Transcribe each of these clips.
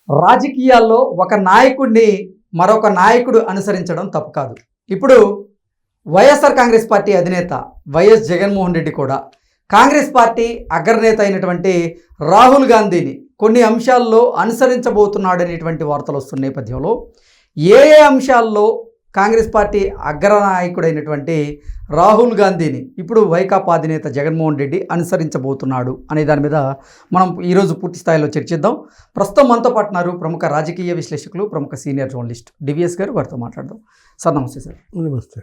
రాజకీయాల్లో ఒక నాయకుడిని మరొక నాయకుడు అనుసరించడం తప్పు కాదు. ఇప్పుడు వైఎస్ఆర్ కాంగ్రెస్ పార్టీ అధినేత వైఎస్ జగన్మోహన్ రెడ్డి కూడా కాంగ్రెస్ పార్టీ అగ్రనేత అయినటువంటి రాహుల్ గాంధీని కొన్ని అంశాల్లో అనుసరించబోతున్నాడనేటువంటి వార్తలు వస్తున్న నేపథ్యంలో ఏ అంశాల్లో కాంగ్రెస్ పార్టీ అగ్రనాయకుడైనటువంటి రాహుల్ గాంధీని ఇప్పుడు వైకాపా అధినేత జగన్మోహన్ రెడ్డి అనుసరించబోతున్నాడు అనే దాని మీద మనం ఈరోజు పూర్తి స్థాయిలో చర్చిద్దాం. ప్రస్తుతం మనతో పాటున్నారు ప్రముఖ రాజకీయ విశ్లేషకులు, ప్రముఖ సీనియర్ జర్నలిస్ట్ డివిఎస్ గారు. వారితో మాట్లాడదాం. సార్ నమస్తే. సార్ నమస్తే.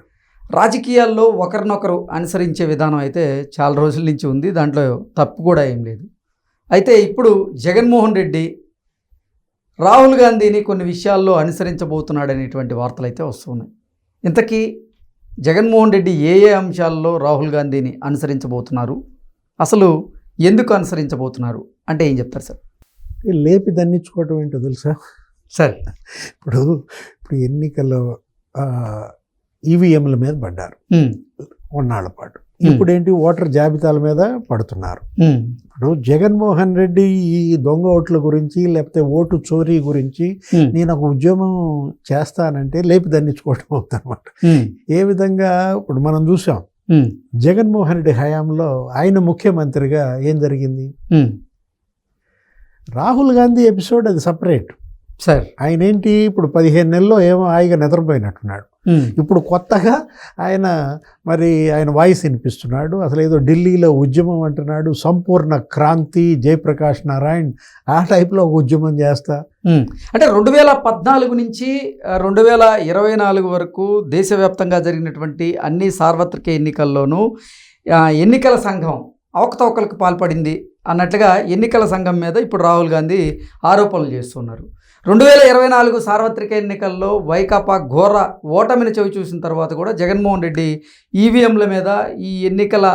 రాజకీయాల్లో ఒకరినొకరు అనుసరించే విధానం అయితే చాలా రోజుల నుంచి ఉంది, దాంట్లో తప్పు కూడా ఏం లేదు. అయితే ఇప్పుడు జగన్మోహన్ రెడ్డి రాహుల్ గాంధీని కొన్ని విషయాల్లో అనుసరించబోతున్నాడు అనేటువంటి వార్తలు అయితే వస్తున్నాయి. ఇంతకీ జగన్మోహన్ రెడ్డి ఏ అంశాల్లో రాహుల్ గాంధీని అనుసరించబోతున్నారు, అసలు ఎందుకు అనుసరించబోతున్నారు అంటే ఏం చెప్తారు సార్? లేపి దండించుకోవటం ఏంటో తెలుసా సార్? ఇప్పుడు ఎన్నికల్లో ఈవీఎంల మీద పడ్డారు కొన్నాళ్ల పాటు. ఇప్పుడు ఏంటి, ఓటర్ జాబితాల మీద పడుతున్నారు. ఇప్పుడు జగన్మోహన్ రెడ్డి ఈ దొంగ ఓట్ల గురించి లేకపోతే ఓటు చోరీ గురించి నేను ఒక ఉద్యమం చేస్తానంటే లేపి దండించుకోవటం అవుతుందన్నమాట. ఏ విధంగా ఇప్పుడు మనం చూసాం జగన్మోహన్ రెడ్డి హయాంలో ఆయన ముఖ్యమంత్రిగా ఏం జరిగింది. రాహుల్ గాంధీ ఎపిసోడ్ అది సపరేట్ సార్. ఆయన ఏంటి ఇప్పుడు 15 నెలల్లో ఏమో హాయిగా నిద్రపోయినట్టున్నాడు. ఇప్పుడు కొత్తగా ఆయన వాయిస్ వినిపిస్తున్నాడు. అసలు ఏదో ఢిల్లీలో ఉద్యమం అంటున్నాడు, సంపూర్ణ క్రాంతి, జయప్రకాష్ నారాయణ్ ఆ టైప్లో ఒక ఉద్యమం చేస్తా. అంటే 2014 నుంచి 2024 వరకు దేశవ్యాప్తంగా జరిగినటువంటి అన్ని సార్వత్రిక ఎన్నికల్లోనూ ఎన్నికల సంఘం అవకతవకలకు పాల్పడింది అన్నట్లుగా ఎన్నికల సంఘం మీద ఇప్పుడు రాహుల్ గాంధీ ఆరోపణలు చేస్తున్నారు. 2024 సార్వత్రిక ఎన్నికల్లో వైకాపా ఘోర ఓటమిని చవి చూసిన తర్వాత కూడా జగన్మోహన్ రెడ్డి ఈవీఎంల మీద, ఈ ఎన్నికల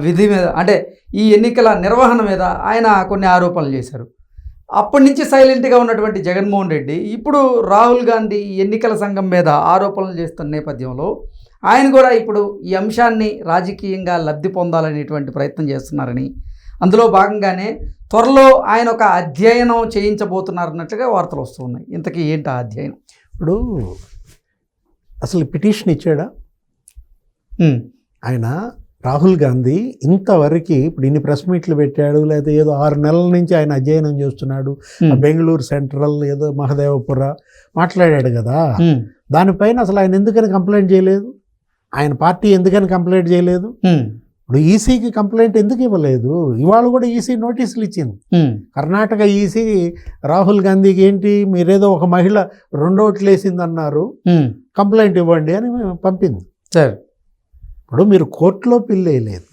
విధి మీద, అంటే ఈ ఎన్నికల నిర్వహణ మీద ఆయన కొన్ని ఆరోపణలు చేశారు. అప్పటి నుంచి సైలెంట్గా ఉన్నటువంటి జగన్మోహన్ రెడ్డి ఇప్పుడు రాహుల్ గాంధీ ఎన్నికల సంఘం మీద ఆరోపణలు చేస్తున్న నేపథ్యంలో ఆయన కూడా ఇప్పుడు ఈ అంశాన్ని రాజకీయంగా లబ్ధి పొందాలనేటువంటి ప్రయత్నం చేస్తున్నారని, అందులో భాగంగానే త్వరలో ఆయన ఒక అధ్యయనం చేయించబోతున్నారన్నట్టుగా వార్తలు వస్తూ ఉన్నాయి. ఇంతకీ ఏంటి ఆ అధ్యయనం? ఇప్పుడు అసలు పిటిషన్ ఇచ్చాడా ఆయన? రాహుల్ గాంధీ ఇంతవరకు ఇప్పుడు ఇన్ని ప్రెస్ మీట్లు పెట్టాడు, లేదా ఏదో 6 నెలల నుంచి ఆయన అధ్యయనం చేస్తున్నాడు. బెంగళూరు సెంట్రల్ ఏదో మహదేవపుర మాట్లాడాడు కదా, దానిపైన అసలు ఆయన ఎందుకని కంప్లైంట్ చేయలేదు? ఆయన పార్టీ ఎందుకని కంప్లైంట్ చేయలేదు? ఇప్పుడు ఈసీకి కంప్లైంట్ ఎందుకు ఇవ్వలేదు? ఇవాళ కూడా ఈసీ నోటీసులు ఇచ్చింది. కర్ణాటక ఈసీ రాహుల్ గాంధీకి ఏంటి, మీరేదో ఒక మహిళ 2 ఓట్లు వేసింది అన్నారు, కంప్లైంట్ ఇవ్వండి అని పంపింది. సార్ ఇప్పుడు మీరు కోర్టులో పిల్ వేయలేదు,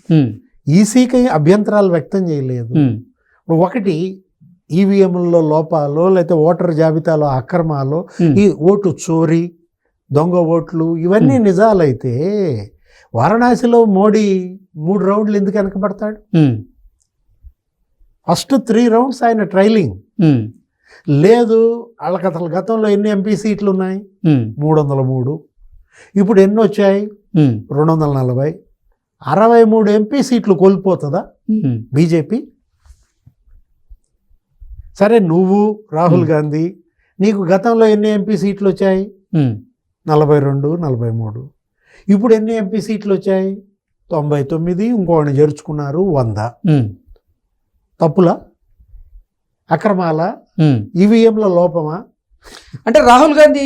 ఈసీకి అభ్యంతరాలు వ్యక్తం చేయలేదు. ఇప్పుడు ఒకటి ఈవీఎంలలో లోపాలు, లేకపోతే ఓటర్ జాబితాలో అక్రమాలు, ఈ ఓటు చోరీ, దొంగ ఓట్లు ఇవన్నీ నిజాలైతే వారణాసిలో మోడీ 3 రౌండ్లు ఎందుకు వెనకబడతాడు? ఫస్ట్ 3 రౌండ్స్ ఆయన ట్రైలింగ్ లేదు. వాళ్ళకి అసలు గతంలో ఎన్ని ఎంపీ సీట్లు ఉన్నాయి? 303. ఇప్పుడు ఎన్ని వచ్చాయి? 240. 63 ఎంపీ సీట్లు కోల్పోతుందా బీజేపీ? సరే, నువ్వు రాహుల్ గాంధీ నీకు గతంలో ఎన్ని ఎంపీ సీట్లు వచ్చాయి? 42, 43. ఇప్పుడు ఎన్ని ఎంపీ సీట్లు వచ్చాయి? 99. ఇంకోని చేర్చుకున్నారు 100. తప్పులా? అక్రమాల? ఈవీఎంల లోపమా? అంటే రాహుల్ గాంధీ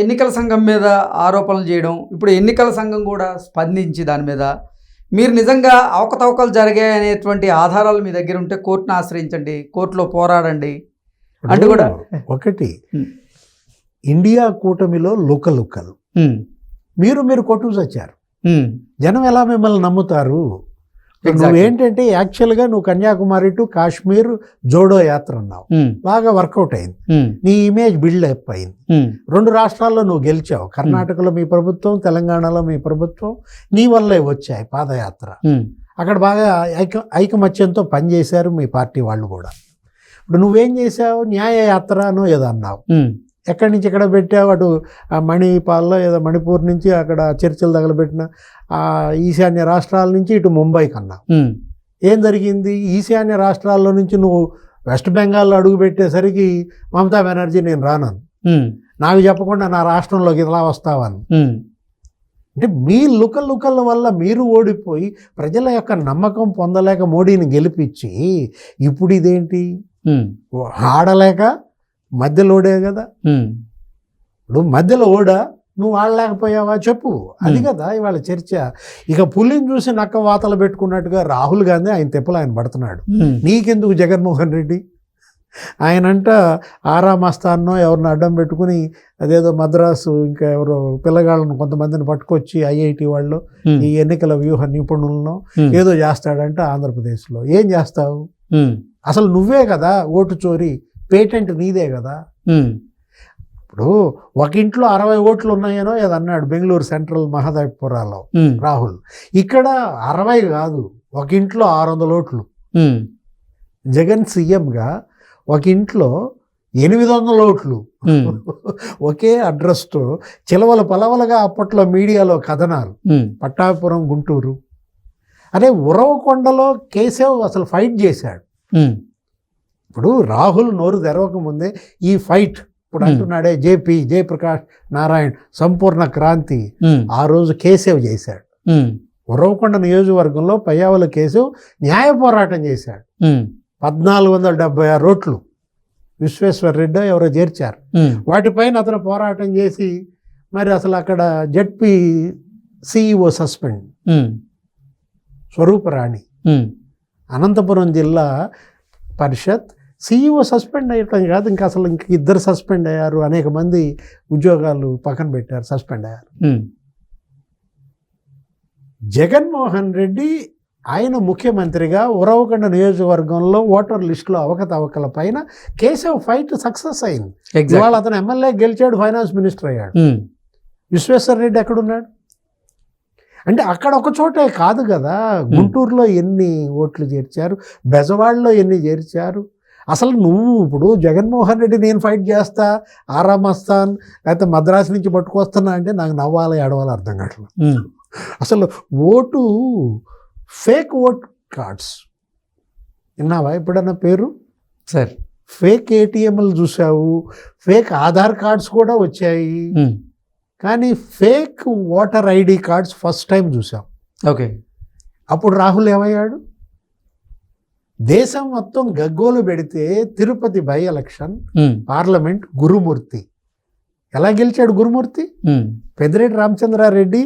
ఎన్నికల సంఘం మీద ఆరోపణలు చేయడం, ఇప్పుడు ఎన్నికల సంఘం కూడా స్పందించి దాని మీద మీరు నిజంగా అవకతవకలు జరిగాయి అనేటువంటి ఆధారాలు మీ దగ్గర ఉంటే కోర్టును ఆశ్రయించండి, కోర్టులో పోరాడండి అంటూ కూడా. ఒకటి ఇండియా కూటమిలో లుకలుక్కలు మీరు కొట్టుకు వచ్చారు. జనం ఎలా మిమ్మల్ని నమ్ముతారు? నువ్వేంటంటే యాక్చువల్గా నువ్వు కన్యాకుమారి టు కాశ్మీర్ జోడో యాత్ర అన్నావు, బాగా వర్కౌట్ అయింది, నీ ఇమేజ్ బిల్డ్ అప్ అయింది. 2 రాష్ట్రాల్లో నువ్వు గెలిచావు. కర్ణాటకలో మీ ప్రభుత్వం, తెలంగాణలో మీ ప్రభుత్వం, నీ వల్లే వచ్చాయి పాదయాత్ర. అక్కడ బాగా ఐకమత్యంతో పనిచేశారు మీ పార్టీ వాళ్ళు కూడా. ఇప్పుడు నువ్వేం చేసావు? న్యాయ యాత్రనో ఏదో అన్నావు. ఎక్కడి నుంచి ఎక్కడ పెట్టావు? అటు మణిపాల్లో ఏదో మణిపూర్ నుంచి అక్కడ చర్చలు తగలబెట్టిన ఈశాన్య రాష్ట్రాల నుంచి ఇటు ముంబైకి అన్నావు. ఏం జరిగింది? ఈశాన్య రాష్ట్రాల్లో నుంచి నువ్వు వెస్ట్ బెంగాల్లో అడుగు పెట్టేసరికి మమతా బెనర్జీ నేను రానను, నాకు చెప్పకుండా నా రాష్ట్రంలోకి ఇలా వస్తావని. అంటే మీ లుకల వల్ల మీరు ఓడిపోయి ప్రజల యొక్క నమ్మకం పొందలేక మోడీని గెలిపించి ఇప్పుడు ఇదేంటి ఆడలేక మధ్యలో ఓడే కదా. ఇప్పుడు మధ్యలో ఓడా నువ్వు ఆడలేకపోయావా చెప్పు, అది కదా ఇవాళ చర్చ. ఇక పులిని చూసి నక్క వాతలు పెట్టుకున్నట్టుగా రాహుల్ గాంధీ ఆయన తెప్పలు ఆయన పడుతున్నాడు. నీకెందుకు జగన్మోహన్ రెడ్డి? ఆయనంట ఆరామస్థాన్నో ఎవరిని అడ్డం పెట్టుకుని అదేదో మద్రాసు ఇంకా ఎవరో పిల్లగాళ్ళను కొంతమందిని పట్టుకొచ్చి ఐఐటి వాళ్ళు ఈ ఎన్నికల వ్యూహ నిపుణులను ఏదో చేస్తాడంట ఆంధ్రప్రదేశ్లో. ఏం చేస్తావు? అసలు నువ్వే కదా ఓటు చోరీ, పేటెంట్ నీదే కదా. ఇప్పుడు ఒక ఇంట్లో 60 ఓట్లు ఉన్నాయనో ఏదో అన్నాడు బెంగళూరు సెంట్రల్ మహదేవ్పురాలో రాహుల్. ఇక్కడ 60 కాదు, ఒక ఇంట్లో 600 ఓట్లు. జగన్ సీఎంగా ఒక ఇంట్లో 800 ఓట్లు ఒకే అడ్రస్తో చిలవల పలవలుగా అప్పట్లో మీడియాలో కథనాలు. పట్టాపురం గుంటూరు అదే ఉరవకొండలో కేశవ్ అసలు ఫైట్ చేశాడు. ఇప్పుడు రాహుల్ నోరు తెరవక ముందే ఈ ఫైట్ ఇప్పుడు అంటున్నాడే జయప్రకాష్ నారాయణ్ సంపూర్ణ క్రాంతి, ఆ రోజు కేశవ్ చేశాడు. ఉరవకొండ నియోజకవర్గంలో పయ్యావుల కేశవ్ న్యాయ పోరాటం చేశాడు. 1476 ఓట్లు విశ్వేశ్వర్ రెడ్డి ఎవరో చేర్చారు. వాటిపైన అతను పోరాటం చేసి మరి అసలు అక్కడ ZP CEO suspend Swaruparani, Anantapuram Zilla Parishad CEO suspend అయ్యటం కాదు, ఇంకా అసలు ఇంక 2 సస్పెండ్ అయ్యారు. అనేక మంది ఉద్యోగాలు పక్కన పెట్టారు, సస్పెండ్ అయ్యారు. జగన్మోహన్ రెడ్డి ఆయన ముఖ్యమంత్రిగా ఉరవకొండ నియోజకవర్గంలో ఓటర్ లిస్టులో అవకతవకల పైన కేశవ్ ఫైట్ సక్సెస్ అయింది. ఇవాళ అతను ఎమ్మెల్యే గెలిచాడు, ఫైనాన్స్ మినిస్టర్ అయ్యాడు. విశ్వేశ్వర్ రెడ్డి ఎక్కడున్నాడు? అంటే అక్కడ ఒక చోటే కాదు కదా, గుంటూరులో ఎన్ని ఓట్లు చేర్చారు, బెజవాడలో ఎన్ని చేర్చారు. అసలు నువ్వు ఇప్పుడు జగన్మోహన్ రెడ్డి నేను ఫైట్ చేస్తా, ఆరామస్తాన్ లేకపోతే మద్రాసు నుంచి పట్టుకొస్తున్నా అంటే నాకు నవ్వాలి ఏడవాలి అర్థం కావట్లేదు. అసలు ఓటు ఫేక్ ఓట్ కార్డ్స్ విన్నావా ఎప్పుడన్నా పేరు? సార్ ఫేక్ ఏటీఎంలు చూసావు, ఫేక్ ఆధార్ కార్డ్స్ కూడా వచ్చాయి, కానీ fake voter ID cards first time చూసాం. ఓకే. అప్పుడు రాహుల్ ఏమయ్యాడు? దేశం మొత్తం గగ్గోలు పెడితే తిరుపతి బై ఎలక్షన్ పార్లమెంట్ గురుమూర్తి ఎలా గెలిచాడు? గురుమూర్తి పెద్దిరెడ్డి రామచంద్రారెడ్డి,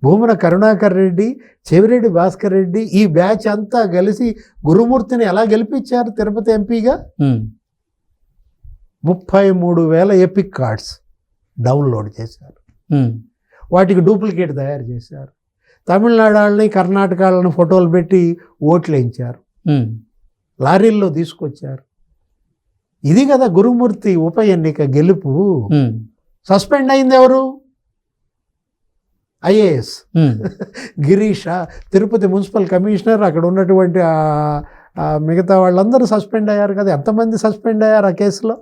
భూమన కరుణాకర్ రెడ్డి, చెవిరెడ్డి భాస్కర్ రెడ్డి ఈ బ్యాచ్ అంతా కలిసి గురుమూర్తిని ఎలా గెలిపించారు తిరుపతి ఎంపీగా? 33,000 ఎపిక్ కార్డ్స్ డౌన్లోడ్ చేశారు, వాటికి డూప్లికేట్ తయారు చేశారు. తమిళనాడు వాళ్ళని కర్ణాటక వాళ్ళని ఫోటోలు పెట్టి ఓట్లు వేయించారు, లారీల్లో తీసుకొచ్చారు. ఇది కదా గురుమూర్తి ఉప ఎన్నిక గెలుపు. సస్పెండ్ అయింది ఎవరు? IAS Girisha, Tirupati municipal commissioner, అక్కడ ఉన్నటువంటి మిగతా వాళ్ళందరూ సస్పెండ్ అయ్యారు కదా. ఎంతమంది సస్పెండ్ అయ్యారు ఆ కేసులో?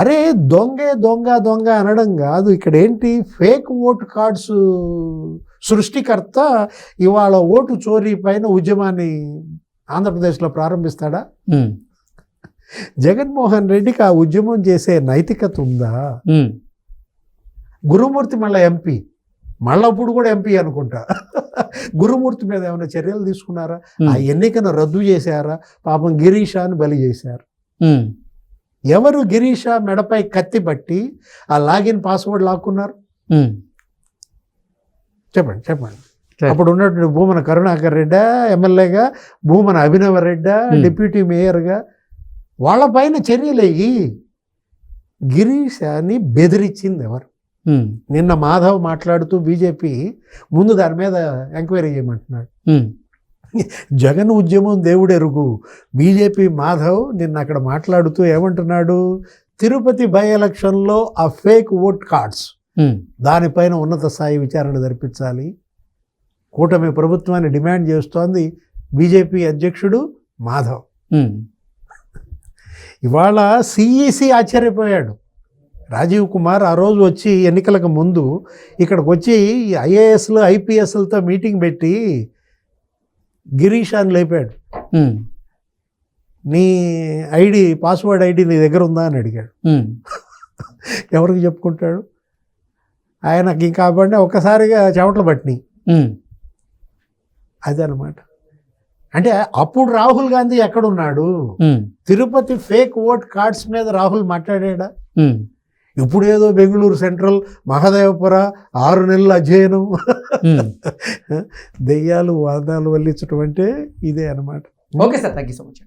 అరే దొంగే దొంగ దొంగ అనడం కాదు, ఇక్కడ ఏంటి ఫేక్ ఓట్ కార్డ్స్ సృష్టికర్త ఇవాళ ఓటు చోరీ పైన ఉద్యమాన్ని ఆంధ్రప్రదేశ్లో ప్రారంభిస్తాడా? జగన్మోహన్ రెడ్డికి ఆ ఉద్యమం చేసే నైతికత ఉందా? గురుమూర్తి మళ్ళీ ఎంపీ, మళ్ళీ అప్పుడు కూడా ఎంపీ అనుకుంటా. గురుమూర్తి మీద ఏమైనా చర్యలు తీసుకున్నారా? ఆ ఎన్నికను రద్దు చేశారా? పాపం గిరీషాని బలి చేశారు. ఎవరు గిరీష మెడపై కత్తి పట్టి ఆ లాగిన్ పాస్వర్డ్ లాక్కున్నారు? చెప్పండి. అప్పుడు ఉన్నటువంటి భూమన కరుణాకర్ రెడ్డి ఎమ్మెల్యేగా, భూమన అభినవ రెడ్డి డిప్యూటీ మేయర్గా, వాళ్ళపైన చర్యలయ్యి గిరీషాని బెదిరించింది ఎవరు? నిన్న మాధవ్ మాట్లాడుతూ బీజేపీ ముందు దాని మీద ఎంక్వైరీ చేయమంటున్నాడు. జగన్ ఉద్యమం దేవుడెరుగు. బీజేపీ మాధవ్ నిన్న అక్కడ మాట్లాడుతూ ఏమంటున్నాడు? తిరుపతి బై ఎలక్షన్లో ఆ ఫేక్ ఓట్ కార్డ్స్ దానిపైన ఉన్నత స్థాయి విచారణ జరిపించాలి. కూటమి ప్రభుత్వాన్ని డిమాండ్ చేస్తోంది బీజేపీ అధ్యక్షుడు మాధవ్. ఇవాళ సిఈసి ఆశ్చర్యపోయాడు. రాజీవ్ కుమార్ ఆ రోజు వచ్చి ఎన్నికలకు ముందు ఇక్కడికి వచ్చి ఐఏఎస్లు ఐపీఎస్లతో మీటింగ్ పెట్టి గిరీషాన్ని లేపాడు. నీ పాస్వర్డ్ ఐడి నీ దగ్గర ఉందా అని అడిగాడు. ఎవరికి చెప్పుకుంటాడు? ఆయనకి ఇంకా కాబట్టి ఒక్కసారిగా చెమటలు పట్టినాయి. అదనమాట. అంటే అప్పుడు రాహుల్ గాంధీ ఎక్కడున్నాడు? తిరుపతి ఫేక్ ఓట్ కార్డ్స్ మీద రాహుల్ మాట్లాడా? ఇప్పుడు ఏదో బెంగళూరు సెంట్రల్, మహదేవపుర 6 నెలల అధ్యయనం, దెయ్యాలు వాదాలు వల్లించడం అంటే ఇదే అనమాట. Okay sir, thank you so much.